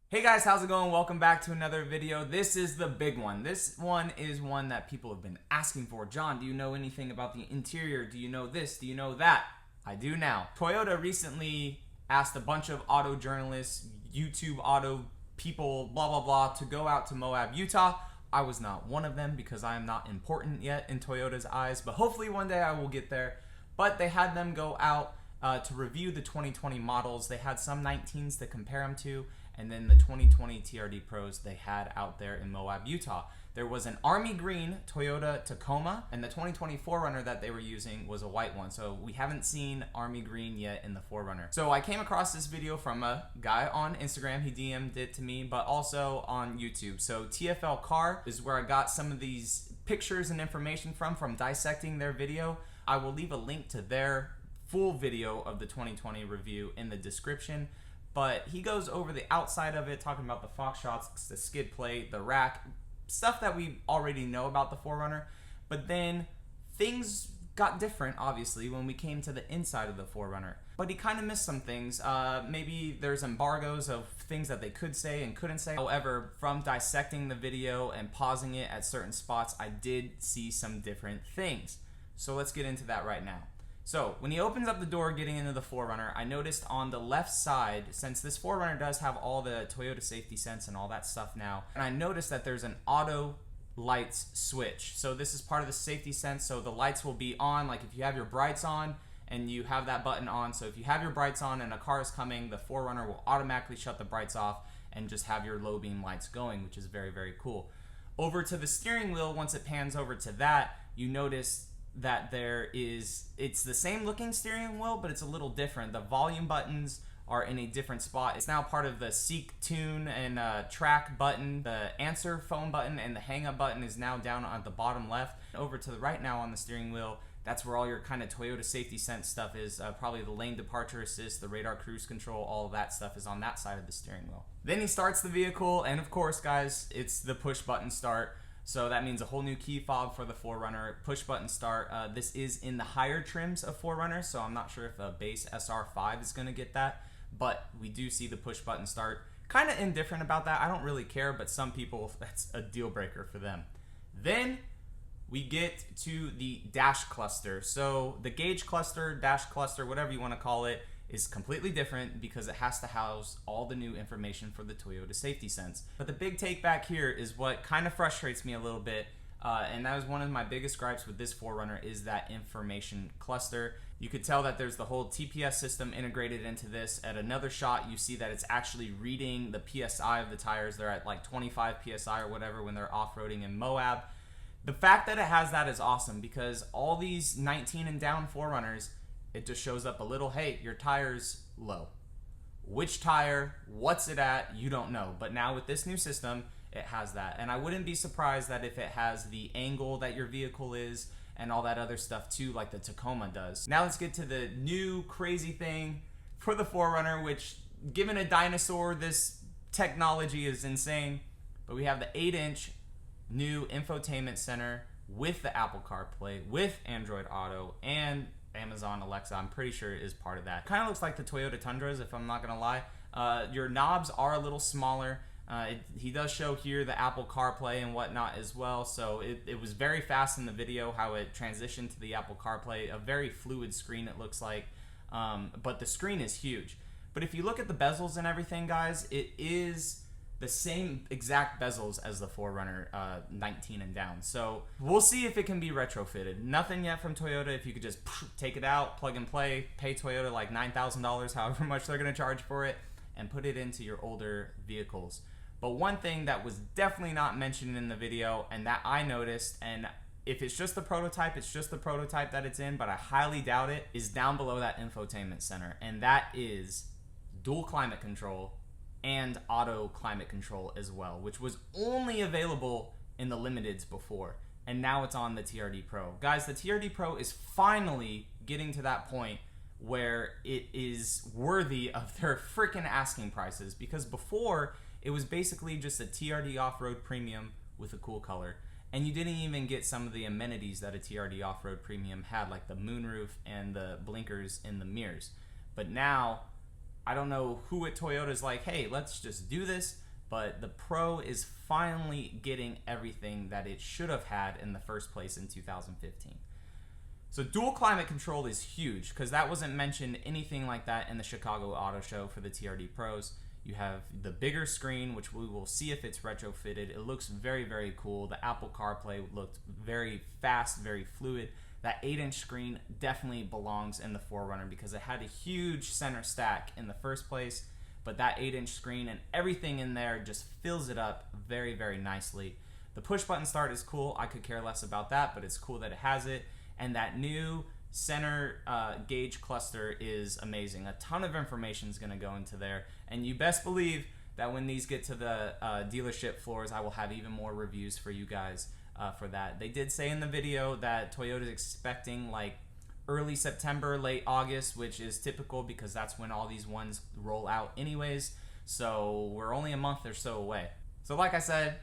Hey guys, how's it going? Welcome back to another video. This is the big one. This one is one that people have been asking for. John, do you know anything about the interior? Do you know this? Do you know that? I do now. Toyota recently asked a bunch of auto journalists, YouTube auto people, blah, blah, blah, to go out to Moab, Utah. I was not one of them because I am not important yet in Toyota's eyes, but hopefully one day I will get there. But they had them go out to review the 2020 models. They had some 19s to compare them to, and then the 2020 TRD Pros they had out there in Moab, Utah. There was an army green Toyota Tacoma, and the 2020 4Runner that they were using was a white one. So we haven't seen army green yet in the 4Runner. So I came across this video from a guy on Instagram. He DM'd it to me, but also on YouTube. So TFL Car is where I got some of these pictures and information from dissecting their video. I will leave a link to their full video of the 2020 review in the description. But he goes over the outside of it, talking about the Fox shots, the skid plate, the rack, stuff that we already know about the 4Runner. But then things got different, obviously, when we came to the inside of the 4Runner. But he kind of missed some things. Maybe there's embargoes of things that they could say and couldn't say. However, from dissecting the video and pausing it at certain spots, I did see some different things. So let's get into that right now. So when he opens up the door getting into the 4Runner, I noticed on the left side, since this 4Runner does have all the Toyota safety sense and all that stuff now, and I noticed that there's an auto lights switch. So this is part of the safety sense, so the lights will be on, like if you have your brights on and you have that button on, so if you have your brights on and a car is coming, the 4Runner will automatically shut the brights off and just have your low beam lights going, which is very, very cool. Over to the steering wheel, once it pans over to that, you notice that it's the same looking steering wheel, but it's a little different. The volume buttons are in a different spot. It's now part of the seek, tune, and track button. The answer phone button and the hang up button is now down at the bottom left. Over to the right now on the steering wheel, that's where all your kind of Toyota safety sense stuff is. Probably the lane departure assist, the radar cruise control, all of that stuff is on that side of the steering wheel. Then he starts the vehicle, and of course, guys, it's the push button start. So that means a whole new key fob for the 4Runner, push button start. This is in the higher trims of 4Runner, so I'm not sure if a base SR5 is gonna get that, but we do see the push button start. Kind of indifferent about that, I don't really care, but some people, that's a deal breaker for them. Then we get to the dash cluster. So the gauge cluster, dash cluster, whatever you wanna call it, is completely different because it has to house all the new information for the Toyota safety sense. But the big take back here is what kind of frustrates me a little bit, and that was one of my biggest gripes with this 4Runner, is that information cluster. You could tell that there's the whole TPS system integrated into this. At another shot, you see that it's actually reading the PSI of the tires. They're at like 25 PSI or whatever when they're off-roading in Moab. The fact that it has that is awesome because all these 19 and down 4Runners, it just shows up a little, hey, your tire's low. Which tire, what's it at, you don't know. But now with this new system, it has that. And I wouldn't be surprised that if it has the angle that your vehicle is and all that other stuff too, like the Tacoma does. Now let's get to the new crazy thing for the 4Runner, which given a dinosaur, this technology is insane. But we have the 8-inch new infotainment center with the Apple CarPlay, with Android Auto, and Amazon Alexa. I'm pretty sure it is part of that. Kind of looks like the Toyota Tundras, if I'm not gonna lie. Your knobs are a little smaller. He does show here the Apple CarPlay and whatnot as well, so it was very fast in the video how it transitioned to the Apple CarPlay. A very fluid screen it looks like, but the screen is huge. But if you look at the bezels and everything, guys, it is the same exact bezels as the 4Runner 19 and down. So we'll see if it can be retrofitted. Nothing yet from Toyota. If you could just take it out, plug and play, pay Toyota like $9,000, however much they're gonna charge for it, and put it into your older vehicles. But one thing that was definitely not mentioned in the video and that I noticed, and if it's just the prototype, it's just the prototype that it's in, but I highly doubt it, is down below that infotainment center. And that is dual climate control and auto climate control as well, which was only available in the limiteds before, and now it's on the TRD Pro. Guys, the TRD Pro is finally getting to that point where it is worthy of their freaking asking prices, because before it was basically just a TRD off-road premium with a cool color, and you didn't even get some of the amenities that a TRD off-road premium had, like the moonroof and the blinkers in the mirrors. But now I don't know who at Toyota is like, hey, let's just do this, but the Pro is finally getting everything that it should have had in the first place in 2015. So dual climate control is huge because that wasn't mentioned anything like that in the Chicago Auto Show for the TRD Pros. You have the bigger screen, which we will see if it's retrofitted. It looks very, very cool. The Apple CarPlay looked very fast, very fluid. That 8-inch screen definitely belongs in the 4Runner because it had a huge center stack in the first place, but that 8-inch screen and everything in there just fills it up very, very nicely. The push button start is cool. I could care less about that, but it's cool that it has it. And that new center gauge cluster is amazing. A ton of information is going to go into there, and you best believe that when these get to the dealership floors, I will have even more reviews for you guys for that. They did say in the video that Toyota is expecting like early September, late August, which is typical because that's when all these ones roll out anyways. So we're only a month or so away. So like I said,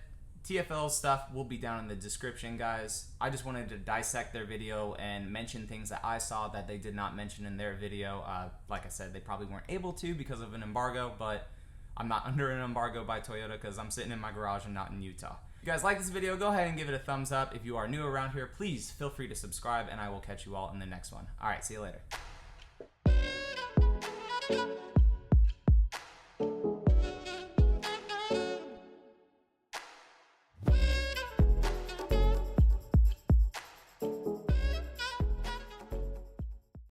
TFL stuff will be down in the description, guys. I just wanted to dissect their video and mention things that I saw that they did not mention in their video. Like I said, they probably weren't able to because of an embargo, but I'm not under an embargo by Toyota because I'm sitting in my garage and not in Utah. If you guys like this video, go ahead and give it a thumbs up. If you are new around here, please feel free to subscribe, and I will catch you all in the next one. All right, see you later.